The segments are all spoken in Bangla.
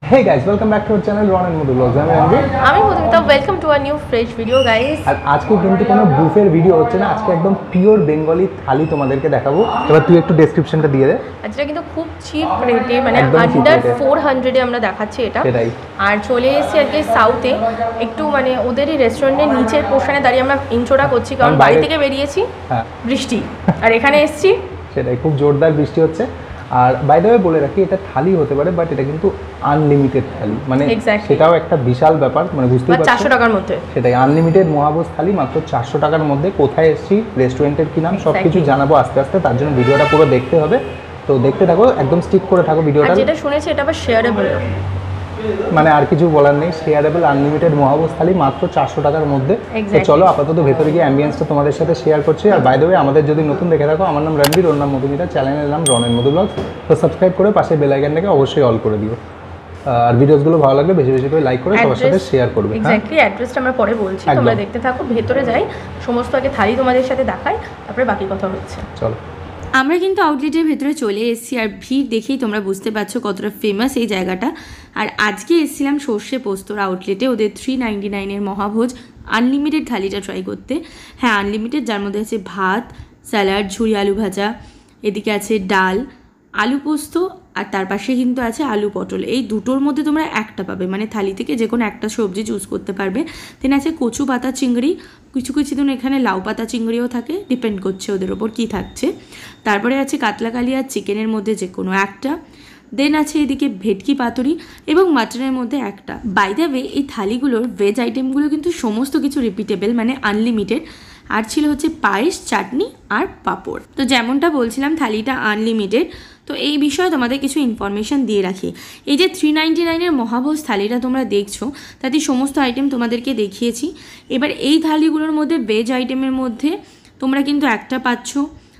Hey guys, welcome back to our channel Ron and Madhu Vlogs. আমি Madhumita, welcome to a new fresh video guys. আর আজকে কিন্তু কোনো বুফের ভিডিও হচ্ছে না, আজকে একদম পিওর বেঙ্গলি থালি তোমাদেরকে দেখাবো। এবার তুই একটু ডেসক্রিপশনটা দিয়ে দে। আজকে কিন্তু খুব চিপ রেটে, মানে আন্ডার 400 এ আমরা দেখাচ্ছি এটা। আর চলে এসেছি আজকে সাউথে, একটু মানে ওদেরই রেস্টুরেন্টের নিচের পোর্শনে দাঁড়িয়ে আমরা ইন্ট্রোটা করছি, কারণ বাড়ি থেকে বেরিয়েছি বৃষ্টি, আর এখানে এসেছি সেটাই খুব জোরদার বৃষ্টি হচ্ছে। আর বাই দ্য ওয়ে বলে রাখি, এটা থালি হতে পারে বাট এটা কিন্তু আনলিমিটেড থালি, মানে সেটাও একটা বিশাল ব্যাপার, মানে বুঝতেই পারছো 400 টাকার মধ্যে। সেটাই আনলিমিটেড মহাভোজ থালি মাত্র 400 টাকার মধ্যে। কোথায় এসেছি, রেস্টুরেন্টের কি নাম, সব কিছু জানাবো আস্তে আস্তে, তার জন্য ভিডিওটা পুরো দেখতে হবে। তো দেখতে থাকো, একদম স্টিক করে থাকো ভিডিওটা। যেটা শুনেছি এটা আবার শেয়ারেবল, মানে আর কিছু বলার নেই, শেয়ারেবল আনলিমিটেড মহাভোজ থালি মাত্র 400 টাকার মধ্যে। তো চলো আপাতত ভেতরে গিয়ে অ্যাম্বিয়েন্সটা তোমাদের সাথে শেয়ার করছি। আর বাই দ্য ওয়ে আমাদের যদি নতুন দেখে থাকো, আমার নাম রণবীর, ওর নাম মধুমিতা, চ্যানেলের নাম রন এন্ড মধু ব্লগস। তো সাবস্ক্রাইব করে পাশে বেল আইকনটাকে অবশ্যই অল করে দিও। আর ভিডিওসগুলো ভালো লাগলে বেশি বেশি করে লাইক করে সবার সাথে শেয়ার করবে। এক্স্যাক্টলি, অ্যাড্রেসটা আমরা পরে বলছি, তোমরা দেখতে থাকো। ভেতরে যাই, সমস্ত আগে থালি তোমাদের সাথে দেখাই, তারপরে বাকি কথা হচ্ছে। চলো। আমরা কিন্তু আউটলেটের ভেতরে চলে এসেছি, আর ভিড় দেখেই তোমরা বুঝতে পারছো কতটা ফেমাস এই জায়গাটা। আর আজকে এসেছিলাম সর্ষে পোস্তর আউটলেটে, ওদের 399-এর মহাভোজ আনলিমিটেড থালিটা ট্রাই করতে। হ্যাঁ, আনলিমিটেড, যার মধ্যে আছে ভাত, স্যালাড, ঝুরি আলু ভাজা, এদিকে আছে ডাল, আলু পোস্ত, আর তার পাশে কিন্তু আছে আলু পটল। এই দুটোর মধ্যে তোমরা একটা পাবে, মানে থালি থেকে যে কোনো একটা সবজি চুজ করতে পারবে। দেন আছে কচু পাতা চিংড়ি, কিছু কিছু দিন এখানে লাউ পাতা চিংড়িও থাকে, ডিপেন্ড করছে ওদের ওপর কী থাকছে। তারপরে আছে কাতলা কালি আর চিকেনের মধ্যে যে কোনো একটা। দেন আছে এদিকে ভেটকি পাতুরি এবং মাটনের মধ্যে একটা। বাই দ্য ওয়ে, এই থালিগুলোর ভেজ আইটেমগুলো কিন্তু সমস্ত কিছু রিপিটেবল, মানে আনলিমিটেড। আর ছিল হচ্ছে পায়েস, চাটনি আর পাঁপড়। তো যেমনটা বলছিলাম, থালিটা আনলিমিটেড। তো এই বিষয়ে তোমাদের কিছু ইনফরমেশান দিয়ে রাখি। এই যে 399-এর মহাভোজ থালিটা তোমরা দেখছো, তাতে সমস্ত আইটেম তোমাদেরকে দেখিয়েছি। এবার এই থালিগুলোর মধ্যে ভেজ আইটেমের মধ্যে তোমরা কিন্তু একটা পাচ্ছ,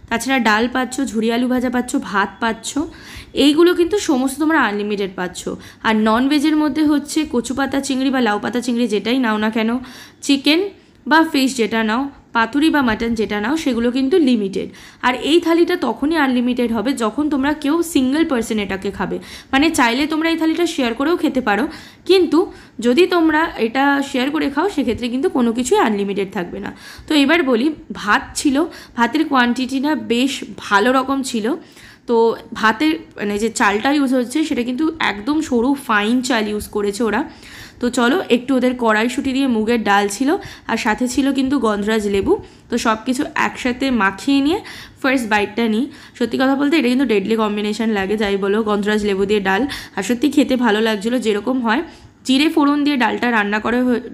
তাছাড়া ডাল পাচ্ছ, ঝুরি আলু ভাজা পাচ্ছ, ভাত পাচ্ছ। এইগুলো কিন্তু সমস্ত তোমরা আনলিমিটেড পাচ্ছ। আর নন ভেজের মধ্যে হচ্ছে কচু পাতা চিংড়ি বা লাউ পাতা চিংড়ি যেটাই নাও না কেন, চিকেন বা ফিশ যেটা নাও, পাতুরি বা মাটন যেটা নাও, সেগুলো কিন্তু লিমিটেড। আর এই থালিটা তখনই আনলিমিটেড হবে যখন তোমরা কেউ সিঙ্গেল পার্সন এটাকে খাবে। মানে চাইলে তোমরা এই থালিটা শেয়ার করেও খেতে পারো, কিন্তু যদি তোমরা এটা শেয়ার করে খাও সেক্ষেত্রে কিন্তু কোনো কিছুই আনলিমিটেড থাকবে না। তো এবার বলি, ভাত ছিল, ভাতের কোয়ান্টিটিটা বেশ ভালো রকম ছিল। তো ভাতের মানে যে চালটা ইউজ হচ্ছে সেটা কিন্তু একদম সরু ফাইন চাল ইউজ করেছে ওরা। তো চলো, একটু ওদের কড়াইশুঁটি দিয়ে মুগের ডাল ছিল, আর সাথে ছিল কিন্তু গন্ধরাজ লেবু। তো সব কিছু একসাথে মাখিয়ে নিয়ে ফার্স্ট বাইটটা নিই। সত্যি কথা বলতে এটা কিন্তু ডেডলি কম্বিনেশন লাগে, যাই বলো, গন্ধরাজ লেবু দিয়ে ডাল। আর সত্যি খেতে ভালো লাগছিলো, যেরকম হয় জিরে ফোড়ন দিয়ে ডালটা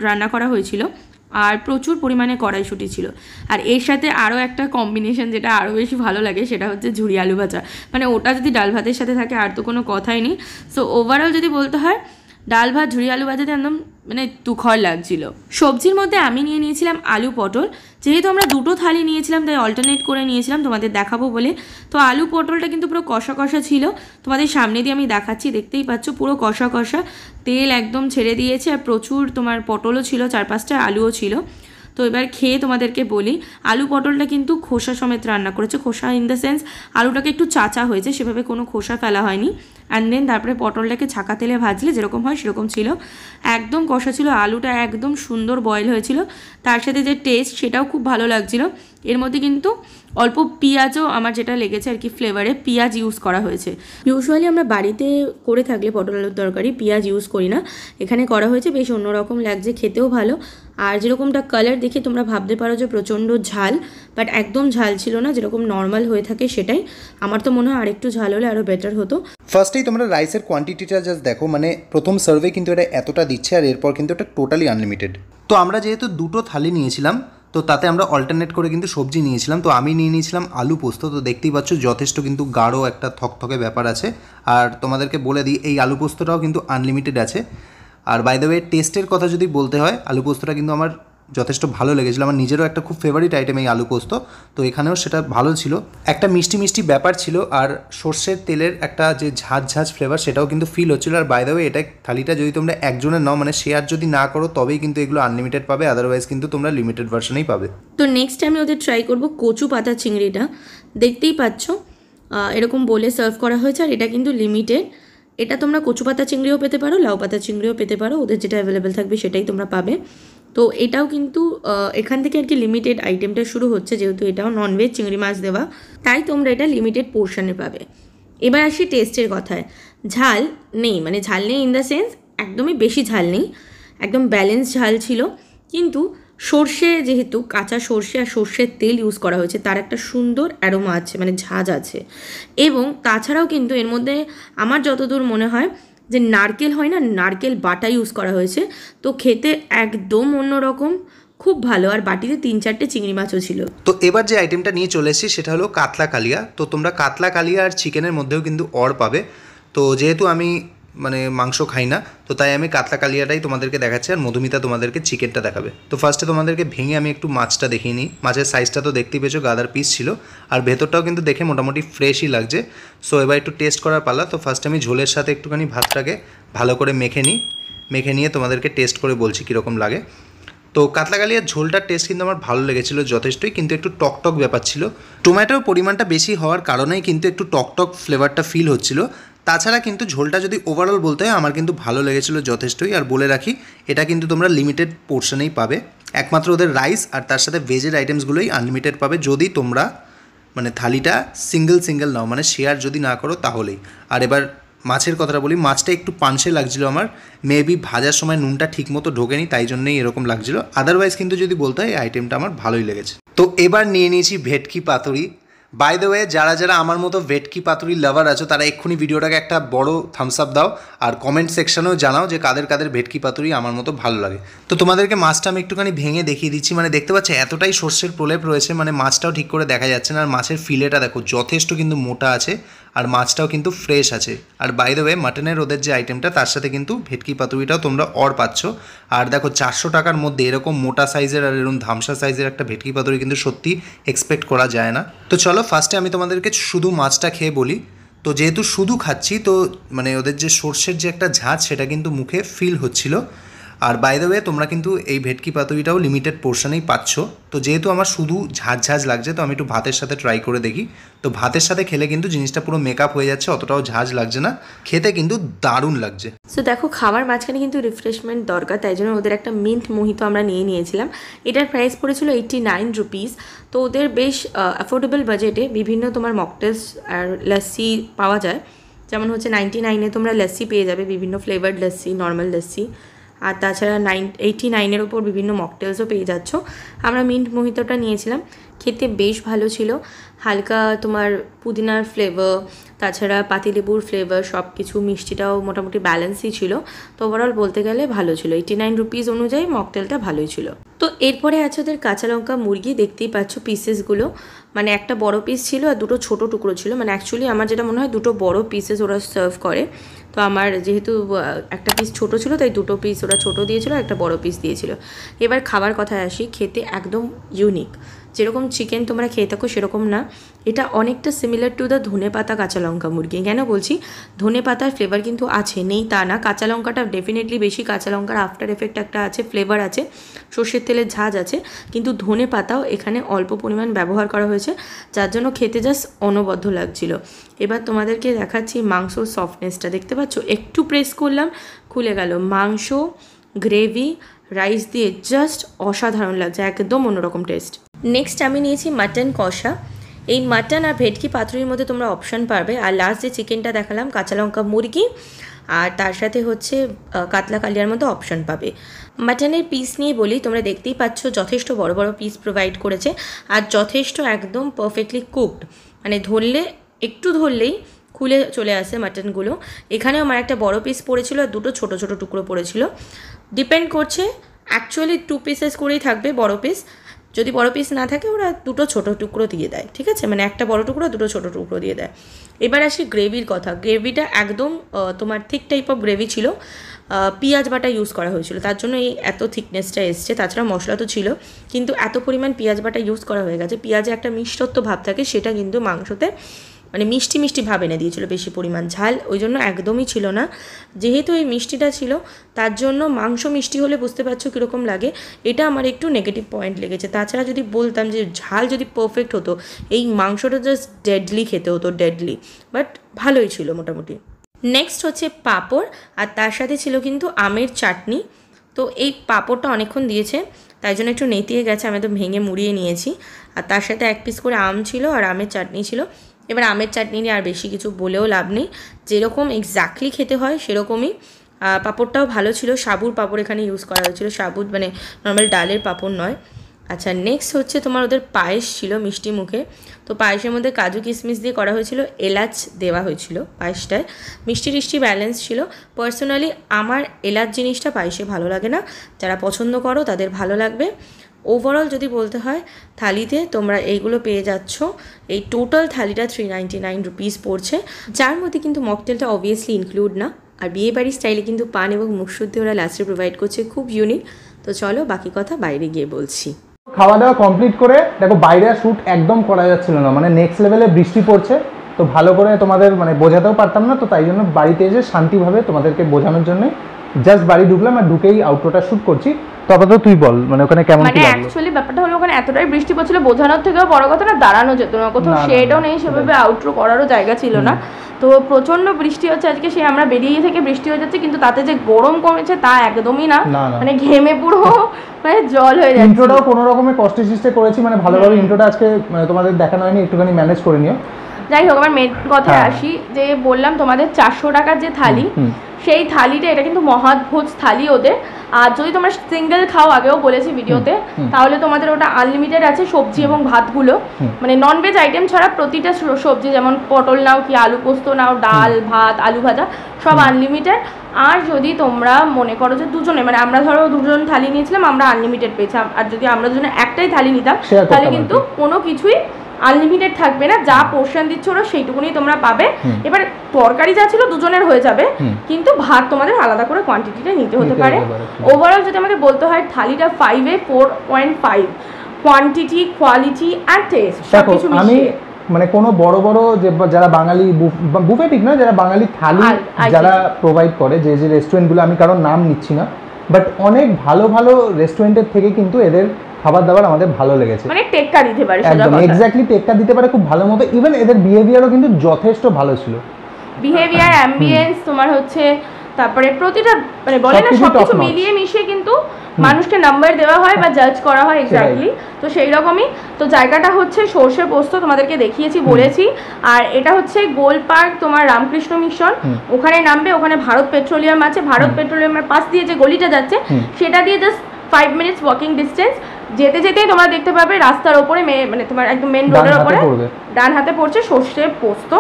রান্না করা হয়েছিল, আর প্রচুর পরিমাণে কড়াইশুঁটি ছিল। আর এর সাথে আরও একটা কম্বিনেশন যেটা আরও বেশি ভালো লাগে, সেটা হচ্ছে ঝুরি আলু ভাজা। মানে ওটা যদি ডাল ভাতের সাথে থাকে আর তো কোনো কথাই নেই। সো ওভারঅল যদি বলতে হয়, ডাল ভাত ঝুরি আলু ভাজাতে একদম মানে তুখর লাগছিল। সবজির মধ্যে আমি নিয়েছিলাম আলু পটল। যেহেতু আমরা দুটো থালি নিয়েছিলাম তাই অল্টারনেট করে নিয়েছিলাম তোমাদের দেখাবো বলে। তো আলু পটলটা কিন্তু পুরো কষা কষা ছিল, তোমাদের সামনে দিয়ে আমি দেখাচ্ছি, দেখতেই পাচ্ছ পুরো কষা কষা, তেল একদম ছেড়ে দিয়েছে। আর প্রচুর তোমার পটলও ছিল, 4-5টা আলুও ছিল। তো এবার খেয়ে তোমাদেরকে বলি, আলু পটলটা কিন্তু খোসা সমেত রান্না করেছে। খোসা ইন দ্য সেন্স আলুটাকে একটু চাচা হয়েছে, সেভাবে কোনো খোসা ফেলা হয়নি। অ্যান্ড দেন তারপরে পটলটাকে ছাকা তেলে ভাজলে যেরকম হয় সেরকম ছিল, একদম কষা ছিল। আলুটা একদম সুন্দর বয়েল হয়েছিল, তার সাথে যে টেস্ট সেটাও খুব ভালো লাগছিল। এর মধ্যে কিন্তু অল্প পেঁয়াজও আমার যেটা লেগেছে আর কি, ফ্লেভারে পেঁয়াজ ইউজ করা হয়েছে। ইউজুয়ালি আমরা বাড়িতে করে থাকলে পটল আলুর তরকারি পেঁয়াজ ইউজ করি না, এখানে করা হয়েছে, বেশ অন্যরকম লাগছে, খেতেও ভালো। আর যেরকমটা কালার দেখে তোমরা ভাবতে পারো যে প্রচণ্ড ঝাল, বাট একদম ঝাল ছিল না, যেরকম নর্মাল হয়ে থাকে সেটাই। আমার তো মনে হয় আরেকটু ঝাল হলে আরও বেটার হতো। ফার্স্টেই তোমরা রাইসের কোয়ান্টিটিটা জাস্ট দেখো, মানে প্রথম সার্ভে কিন্তু এটা এতটা দিচ্ছে, আর এরপর কিন্তু এটা টোটালি আনলিমিটেড। তো আমরা যেহেতু দুটো থালি নিয়েছিলাম, তো তাতে আমরা অল্টারনেট করে কিন্তু সবজি নিয়েছিলাম। তো আমি নিয়েছিলাম আলু পোস্ত। তো দেখতেই পাচ্ছ যথেষ্ট কিন্তু গাঢ় একটা থকথকে ব্যাপার আছে। আর তোমাদেরকে বলে দিই, এই আলু পোস্তটাও কিন্তু আনলিমিটেড আছে। আর বাই দ্য ওয়ে, টেস্টের কথা যদি বলতে হয়, আলু পোস্তটা কিন্তু আমার যথেষ্ট ভালো লেগেছিলো। আমার নিজেরও একটা খুব ফেভারিট আইটেম এই আলু পোস্ত, তো এখানেও সেটা ভালো ছিল। একটা মিষ্টি মিষ্টি ব্যাপার ছিল, আর সর্ষের তেলের একটা যে ঝাঁঝ ঝাঁঝ ফ্লেভার সেটাও কিন্তু ফিল হচ্ছিলো। আর বাই দ্য ওয়ে, এটা থালিটা যদি তোমরা একজনের নাও, মানে শেয়ার যদি না করো, তবেই কিন্তু এগুলো আনলিমিটেড পাবে, আদারওয়াইজ কিন্তু তোমরা লিমিটেড ভার্সনেই পাবে। তো নেক্সট আমি ওদের ট্রাই করবো কচু পাতা চিংড়িটা। দেখতেই পাচ্ছ এরকম বলে সার্ভ করা হয়েছে, আর এটা কিন্তু লিমিটেড। এটা তোমরা কচু পাতা চিংড়িও পেতে পারো, লাউ পাতা চিংড়িও পেতে পারো, ওদের যেটা অ্যাভেলেবেল থাকবে সেটাই তোমরা পাবে। তো এটাও কিন্তু এখান থেকে আর কি লিমিটেড আইটেমটা শুরু হচ্ছে, যেহেতু এটাও ননভেজ চিংড়ি মাছ দেওয়া, তাই তোমরা এটা লিমিটেড পোর্শনে পাবে। এবার আসি টেস্টের কথায়। ঝাল নেই, মানে ঝাল নেই ইন দ্য সেন্স একদমই বেশি ঝাল নেই, একদম ব্যালেন্স ঝাল ছিল। কিন্তু সর্ষে, যেহেতু কাঁচা সর্ষে আর সর্ষের তেল ইউজ করা হয়েছে, তার একটা সুন্দর অ্যারোমা আছে, মানে ঝাঁঝ আছে। এবং তাছাড়াও কিন্তু এর মধ্যে আমার যতদূর মনে হয় যে নারকেল হয় না, নারকেল বাটা ইউজ করা হয়েছে, তো খেতে একদম অন্যরকম, খুব ভালো। আর বাটিতে 3-4টে চিংড়ি মাছও ছিল। তো এবার যে আইটেমটা নিয়ে চলে এসেছি সেটা হলো কাতলা কালিয়া। তো তোমরা কাতলা কালিয়া আর চিকেনের মধ্যেও কিন্তু অর পাবে। তো যেহেতু আমি মানে মাংস খাই না, তো তাই আমি কাতলা কালিয়াটাই তোমাদেরকে দেখাচ্ছি, আর মধুমিতা তোমাদেরকে চিকেনটা দেখাবে। তো ফার্স্টে তোমাদেরকে ভেঙে আমি একটু মাছটা দেখিয়ে নিই। মাছের সাইজটা তো দেখতেই পেয়েছো, গাদার পিস ছিল, আর ভেতরটাও কিন্তু দেখে মোটামুটি ফ্রেশই লাগছে। সো এবার একটু টেস্ট করার পালা। তো ফার্স্টে আমি ঝোলের সাথে একটুখানি ভাতটাকে ভালো করে মেখে নিয়ে তোমাদেরকে টেস্ট করে বলছি কীরকম লাগে। তো কাতলা কালিয়ার ঝোলটার টেস্ট কিন্তু আমার ভালো লেগেছিলো যথেষ্টই, কিন্তু একটু টকটক ব্যাপার ছিল। টমেটোর পরিমাণটা বেশি হওয়ার কারণেই কিন্তু একটু টকটক ফ্লেভারটা ফিল হচ্ছিলো। তাছাড়া কিন্তু ঝোলটা যদি ওভারঅল বলতে হয় আমার কিন্তু ভালো লেগেছিলো যথেষ্টই। আর বলে রাখি, এটা কিন্তু তোমরা লিমিটেড পোর্শনেই পাবে, একমাত্র ওদের রাইস আর তার সাথে ভেজের আইটেমসগুলোই আনলিমিটেড পাবে, যদি তোমরা মানে থালিটা সিঙ্গেল নাও, মানে শেয়ার যদি না করো তাহলেই। আর এবার মাছের কথাটা বলি, মাছটা একটু পানসে লাগছিলো আমার, মেবি ভাজার সময় নুনটা ঠিকমতো ঢোকেনি, তাই জন্যই এরকম লাগছিলো। আদারওয়াইজ কিন্তু যদি বলতে হয় এই আইটেমটা আমার ভালোই লেগেছে। তো এবার নিয়ে নিয়েছি ভেটকি পাতুরি। বাই দ্য ওয়ে, যারা আমার মতো ভেটকি পাতুরি লাভার আছো তারা এক্ষুনি ভিডিওটাকে একটা বড় থামস আপ দাও, আর কমেন্ট সেকশনেও জানাও যে কাদের ভেটকি পাতুরি আমার মতো ভালো লাগে। তো তোমাদেরকে মাছটা আমি একটুখানি ভেঙে দেখিয়ে দিচ্ছি। মানে দেখতে পাচ্ছি এতটাই সর্ষের প্রলেপ রয়েছে, মানে মাছটাও ঠিক করে দেখা যাচ্ছে না। আর মাছের ফিলেটা দেখো যথেষ্ট কিন্তু মোটা আছে, আর মাছটাও কিন্তু ফ্রেশ আছে। আর বাই দ্য ওয়ে, মাটনের ওদের যে আইটেমটা তার সাথে কিন্তু ভেটকি পাতুরিটাও তোমরা অর পাচ্ছ। আর দেখো 400 টাকার মধ্যে এরকম মোটা সাইজের আর এরকম ধামসা সাইজের একটা ভেটকি পাতুরি কিন্তু সত্যি এক্সপেক্ট করা যায় না। তো চলো ফার্স্টে আমি তোমাদেরকে শুধু মাছটা খেয়ে বলি। তো যেহেতু শুধু খাচ্ছি, তো মানে ওদের যে সর্ষের যে একটা ঝাঁঝ সেটা কিন্তু মুখে ফিল হচ্ছিল। আর বাই দ্য ওয়ে, তোমরা কিন্তু এই ভেটকি পাতুরিটাও লিমিটেড পোর্শনেই পাচ্ছ। তো যেহেতু আমার শুধু ঝাঁঝ লাগছে, তো আমি একটু ভাতের সাথে ট্রাই করে দেখি। তো ভাতের সাথে খেলে কিন্তু জিনিসটা পুরো মেকআপ হয়ে যাচ্ছে, অতটাও ঝাঁঝ লাগছে না, খেতে কিন্তু দারুণ লাগছে। সো দেখো, খাবার মাঝখানে কিন্তু রিফ্রেশমেন্ট দরকার, তাই জন্য ওদের একটা মিন্ট মোহিত আমরা নিয়েছিলাম। এটার প্রাইস পড়েছিল 89 রুপিস। তো ওদের বেশ অ্যাফোর্ডেবল বাজেটে বিভিন্ন তোমার মকটেলস আর লস্যি পাওয়া যায়। যেমন হচ্ছে 99-এ তোমরা লস্যি পেয়ে যাবে, বিভিন্ন ফ্লেভার্ড লস্যি, নর্মাল লস্যি। আর তাছাড়া 89-এর ওপর বিভিন্ন মকটেলসও পেয়ে যাচ্ছ। আমরা মিন্ট মোহিতটা নিয়েছিলাম, খেতে বেশ ভালো ছিল। হালকা তোমার পুদিনার ফ্লেভার, তাছাড়া পাতিলেবুর ফ্লেভার, সব কিছু, মিষ্টিটাও মোটামুটি ব্যালেন্সই ছিল। তো ওভারঅল বলতে গেলে ভালো ছিল। 89 রুপিস অনুযায়ী মকটেলটা ভালোই ছিল। তো এরপরে আছে ওদের কাঁচা লঙ্কা মুরগি। দেখতেই পাচ্ছ পিসেসগুলো, মানে একটা বড় পিস ছিল আর দুটো ছোট টুকরো ছিল। মানে অ্যাকচুয়ালি আমার যেটা মনে হয় দুটো বড় পিসেস ওরা সার্ভ করে। তো আমার যেহেতু একটা পিস ছোট ছিল, তাই দুটো পিস ওরা ছোট দিয়েছিল, একটা বড় পিস দিয়েছিল। এবার খাবার কথায় আসি, খেতে একদম ইউনিক। যেরকম চিকেন তোমরা খেয়ে থাকো সেরকম না, এটা অনেকটা সিমিলার টু দ্য ধনেপাতা কাঁচা লঙ্কা মুরগি। কেন বলছি, ধনেপাতার ফ্লেভার কিন্তু আছে, নেই তা না। কাঁচা লঙ্কাটা ডেফিনেটলি বেশি, কাঁচা লঙ্কার আফটার এফেক্ট একটা আছে, ফ্লেভার আছে, সর্ষের তেলের ঝাঁঝ আছে, কিন্তু ধনেপাতাও এখানে অল্প পরিমাণ ব্যবহার করা হয়েছে, যার জন্য খেতে জাস্ট অনবদ্য লাগছিল। এবার তোমাদেরকে দেখাচ্ছি মাংসর সফটনেসটা। দেখতে পাচ্ছ, একটু প্রেস করলাম, খুলে গেল। মাংস, গ্রেভি, রাইস দিয়ে জাস্ট অসাধারণ লাগছে, একদম অন্যরকম টেস্ট। নেক্সট আমি নিয়েছি মাটন কষা। এই মাটন আর ভেটকি পাতুরির মধ্যে তোমরা অপশান পাবে। আর লাস্ট যে চিকেনটা দেখালাম, কাঁচা লঙ্কা মুরগি, আর তার সাথে হচ্ছে কাতলা কালিয়ার মধ্যে অপশান পাবে। মাটনের পিস নিয়ে বলি, তোমরা দেখতেই পাচ্ছ যথেষ্ট বড় বড় পিস প্রোভাইড করেছে, আর যথেষ্ট একদম পারফেক্টলি কুকড, মানে একটু ধরলেই খুলে চলে আসে মাটনগুলো। এখানেও আমার একটা বড় পিস পড়েছিল আর দুটো ছোট ছোট টুকরো পড়েছিল। ডিপেন্ড করছে, অ্যাকচুয়ালি 2 পিসেস করেই থাকবে বড় পিস। যদি বড় পিস না থাকে ওরা দুটো ছোট টুকরো দিয়ে দেয়, ঠিক আছে, মানে একটা বড় টুকরো দুটো ছোট টুকরো দিয়ে দেয়। এবার আসি গ্রেভির কথা। গ্রেভিটা একদম তোমার থিক টাইপ অফ গ্রেভি ছিল, পেঁয়াজ বাটা ইউজ করা হয়েছিল, তার জন্য এই এত থিকনেসটা এসছে। তাছাড়া মশলা তো ছিল, কিন্তু এত পরিমাণ পেঁয়াজ বাটা ইউজ করা হয়ে গেছে, পেঁয়াজে একটা মিষ্টত্ব ভাব থাকে, সেটা কিন্তু মাংসতে মানে মিষ্টি ভাব এনে দিয়েছিল। বেশি পরিমাণ ঝাল ওই জন্য একদমই ছিল না। যেহেতু এই মিষ্টিটা ছিল, তার জন্য মাংস মিষ্টি হলে বুঝতে পারছো কীরকম লাগে, এটা আমার একটু নেগেটিভ পয়েন্ট লেগেছে। তাছাড়া যদি বলতাম যে ঝাল যদি পারফেক্ট হতো, এই মাংসটা জাস্ট ডেডলি খেতে হতো, ডেডলি। বাট ভালোই ছিল মোটামুটি। নেক্সট হচ্ছে পাঁপড়, আর তার সাথে ছিল কিন্তু আমের চাটনি। তো এই পাঁপড়টা অনেকক্ষণ দিয়েছে, তাই জন্য একটু নেতিয়ে গেছে, আমি তো ভেঙে মুড়িয়ে নিয়েছি। আর তার সাথে 1 পিস করে আম ছিল আর আমের চাটনি ছিল। এবার আমের চাটনি নিয়ে আর বেশি কিছু বলেও লাভ নেই, যেরকম এক্স্যাক্টলি খেতে হয় সেরকমই। পাঁপড়টাও ভালো ছিল, সাবুর পাঁপড় এখানে ইউজ করা হয়েছিল, সাবুত মানে নর্মাল ডালের পাঁপড় নয়। আচ্ছা, নেক্সট হচ্ছে তোমার ওদের পায়েস ছিল মিষ্টি মুখে। তো পায়েসের মধ্যে কাজু কিশমিশ দিয়ে করা হয়েছিল, এলাচ দেওয়া হয়েছিল পায়েসটায়, মিষ্টি টিষ্টি ব্যালেন্স ছিল। পার্সোনালি আমার এলাচ জিনিসটা পায়েসে ভালো লাগে না, যারা পছন্দ করো তাদের ভালো লাগবে। ওভারঅল যদি বলতে হয়, থালিতে তোমরা এইগুলো পেয়ে যাচ্ছ। এই টোটাল থালিটা 399 রুপিস পড়ছে, যার মধ্যে কিন্তু মকটেলটা অবভিয়াসলি ইনক্লুড না। আর বিয়েবাড়ির স্টাইলে কিন্তু পান এবং মুখশুদ্ধি ওরা লাস্টে প্রোভাইড করছে, খুব ইউনিক। তো চলো বাকি কথা বাইরে গিয়ে বলছি। খাওয়া দাওয়া কমপ্লিট করে দেখো বাইরে শ্যুট একদম করা যাচ্ছিল না, মানে নেক্সট লেভেলে বৃষ্টি পড়ছে, তো ভালো করে তোমাদের মানে বোঝাতেও পারতাম না। তো তাই জন্য বাড়িতে এসে শান্তিভাবে তোমাদেরকে বোঝানোর জন্য জাস্ট বাড়ি ঢুকলাম আর ঢুকেই আউটরোটা শ্যুট করছি। তো আপাতত তুই বল, মানে ওখানে কেমন মানে অ্যাকচুয়ালি ব্যাপারটা হলো ওখানে এতটাই বৃষ্টি পড়ছিল, বোঝানোর থেকেও বড় কথা না দাঁড়ানো যেত না, কোথাও শেডও নেই, সেভাবে আউটরো করারও জায়গা ছিল না। তো প্রচন্ড বৃষ্টি হচ্ছে আজকে, সে আমরা বেরিয়ে থেকে বৃষ্টি হয়ে যাচ্ছে, কিন্তু তাতে যে গরম কমেছে তা একদমই না, মানে ঘেমে পুরো মানে জল হয়ে যাচ্ছে। ইন্ট্রোটাও কোনো রকমের কষ্টে সৃষ্টে করেছি, মানে ভালোভাবে ইন্ট্রোটা আজকে মানে তোমাদের দেখানো হয়নি, একটুখানি ম্যানেজ করে নিও। যাই হোক, আমার মেন কথায় আসি, যে বললাম তোমাদের 400 টাকার যে থালি, সেই থালিটা এটা কিন্তু মহাভোজ থালি ওদের। আর যদি তোমরা সিঙ্গেল খাও, আগেও বলেছি ভিডিওতে, তাহলে তোমাদের ওটা আনলিমিটেড আছে সবজি এবং ভাতগুলো, মানে ননভেজ আইটেম ছাড়া প্রতিটা সবজি, যেমন পটল নাও কি আলু পোস্ত নাও, ডাল ভাত আলু ভাজা সব আনলিমিটেড। আর যদি তোমরা মনে করো যে দুজনে, মানে আমরা ধরো দুজন থালি নিয়েছিলাম, আমরা আনলিমিটেড পেয়েছিলাম। আর যদি আমরা দুজনে একটাই থালি নিতাম, তাহলে কিন্তু কোনো কিছুই আনলিমিটেড থাকবে না, যা পোর্শন দিচ্ছ ওরা সেইটুকুনি তোমরা পাবে। এবার তরকারি যা ছিল দুজনের হয়ে যাবে, কিন্তু ভাত তোমাদের আলাদা করে কোয়ান্টিটিটা নিতে হতে পারে। ওভারঅল যদি আমাকে বলতে হয়, থালিটা 5-এ 4.5, কোয়ান্টিটি, কোয়ালিটি অ্যান্ড টেস্ট সবকিছু মিশিয়ে। মানে কোনো বড় বড় যে যারা বাঙালি বুফে ঠিক না, যারা বাঙালি থালি যারা প্রোভাইড করে, যে যে রেস্টুরেন্টগুলো, আমি কারণ নাম নিচ্ছি না, বাট অনেক ভালো ভালো রেস্টুরেন্টের থেকে কিন্তু এদের খাবার দাবার আমাদের ভালো লেগেছে, মানে টেক্কা দিতে পারে, একদম এক্স্যাক্টলি টেক্কা দিতে পারে খুব ভালো মতো। ইভেন এদের বিহেভিয়ারও কিন্তু যথেষ্ট ভালো ছিল, বিহেভিয়ার, অ্যাম্বিয়েন্স তোমার হচ্ছে, তারপরে প্রতিটা মানে বলে না সবকিছু মিলিয়ে মিশিয়ে কিন্তু মানুষকে নাম্বার দেওয়া হয় বা জাজ করা হয় এক্স্যাক্টলি। তো সেই রকমই। তো জায়গাটা হচ্ছে সর্ষে পোস্ত, তোমাদেরকে দেখিয়েছি বলেছি। আর এটা হচ্ছে গোল পার্ক তোমার রামকৃষ্ণ মিশন, ওখানে নামবে, ওখানে ভারত পেট্রোলিয়াম আছে, ভারত পেট্রোলিয়ামের পাশ দিয়ে যে গলিটা যাচ্ছে সেটা দিয়ে জাস্ট 5 মিনিটস ওয়াকিং ডিস্টেন্স। যেতে যেতেই তোমরা দেখতে পাবে রাস্তার ওপরে, মানে তোমার একদম মেন রোডের ওপরে ডান হাতে পড়ছে সর্ষে পোস্ত।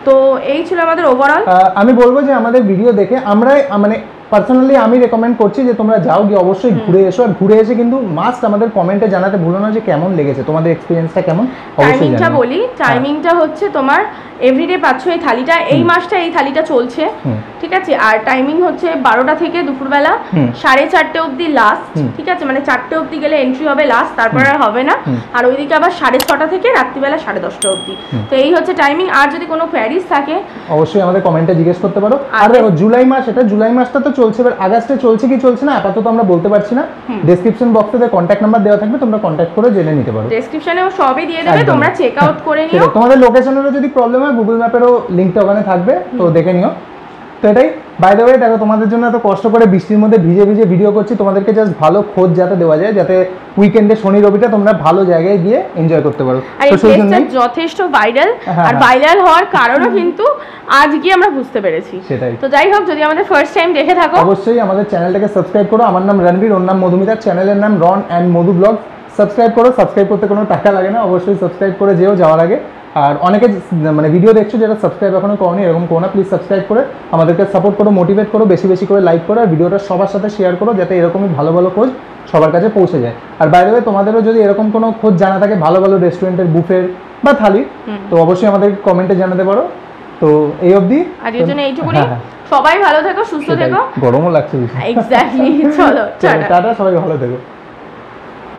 তো এই ছিল আমাদের ওভারঅল। আমি বলবো যে আমাদের ভিডিও দেখে আমরা মানে পার্সোনালি আমি রেকমেন্ড করছি যে তোমরা যাও, গিয়ে অবশ্যই ঘুরে এসো। আর ঘুরে এসে কিন্তু মাস্ট আমাদের কমেন্টে জানাতে ভুলো না যে কেমন লেগেছে, তোমাদের এক্সপিরিয়েন্সটা কেমন। টাইমিংটা বলি, টাইমিংটা হচ্ছে তোমার এভরিডে পাচ্ছ এই থালিটা, এই মাসটা এই থালিটা চলছে, ঠিক আছে। আর টাইমিং হচ্ছে 12টা থেকে দুপুরবেলা 4:30 অবধি লাস্ট, ঠিক আছে, মানে 4টে অবধি গেলে এন্ট্রি হবে লাস্ট, তারপর আর হবে না। আর ওইদিকে আবার 6:30 থেকে রাত্রিবেলা 10:30 অবধি। তো এই হচ্ছে টাইমিং। আর যদি কোনো কোয়ারিজ থাকে অবশ্যই আমাদের কমেন্টে জিজ্ঞেস করতে পারো। আর দেখো জুলাই মাস, এটা জুলাই মাসটা তো চলছে, এবার আগস্টে চলছে কি চলছে না আপাতত আমরা বলতে পারছি না। ডেসক্রিপশন বক্সে কন্ট্যাক্ট নাম্বার দেওয়া থাকবে, তোমরা কন্ট্যাক্ট করে জেনে নিতে পারো। ডেসক্রিপশনেও সবই দিয়ে দেবে, তোমরা চেক আউট করে নিও। তোমাদের লোকেশনেরও যদি প্রবলেম হয়, গুগল ম্যাপেরও লিংকটা ওখানে থাকবে, তো দেখে নিও। তো এটাই। বাই দ্য ওয়ে, দেখো তোমাদের জন্য এত কষ্ট করে বৃষ্টির মধ্যে ভিজে ভিজে ভিডিও করছি, তোমাদেরকে জাস্ট ভালো খোঁজ যাতে দেওয়া যায়, যাতে উইকেন্ডে শনি রবিটা তোমরা ভালো জায়গায় গিয়ে এনজয় করতে পারো। তো সেই জন্য যথেষ্ট ভাইরাল, আর ভাইরাল হওয়ার কারণও কিন্তু আজ গিয়ে আমরা বুঝতে পেরেছি। সেটাই। তো যাই হোক, যদি আমাদের ফার্স্ট টাইম দেখে থাকো, অবশ্যই আমাদের চ্যানেলটাকে সাবস্ক্রাইব করো। আমার নাম রণবীর, ওর নাম মধুমিতা, চ্যানেলের নাম রন অ্যান্ড মধু ব্লগ। সাবস্ক্রাইব করো, সাবস্ক্রাইব করতে কোনো টাকা লাগে না, অবশ্যই সাবস্ক্রাইব করে যেও যাওয়ার আগে। আর অনেকে মানে ভিডিও দেখছো যেটা সাবস্ক্রাইব এখনো করোনি, এরকম করো না, প্লিজ সাবস্ক্রাইব করে আমাদেরকে সাপোর্ট করো, মোটিভেট করো, বেশি বেশি করে লাইক করো, আর ভিডিওটা সবার সাথে শেয়ার করো, যাতে এরকমই ভালো ভালো খোঁজ সবার কাছে পৌঁছে যায়। আর বাইরে তোমাদেরও যদি এরকম কোনো খোঁজ জানা থাকে ভালো ভালো রেস্টুরেন্টের বুফের বা থালি, তো অবশ্যই আমাদের কমেন্টে জানাতে পারো। তো এই অবধি আজকের জন্য এইটুকুনি। সবাই ভালো থেকো, সুস্থ থেকো। গরমও লাগছে। এক্স্যাক্টলি। চলো টাটা, সবাই ভালো থেকো।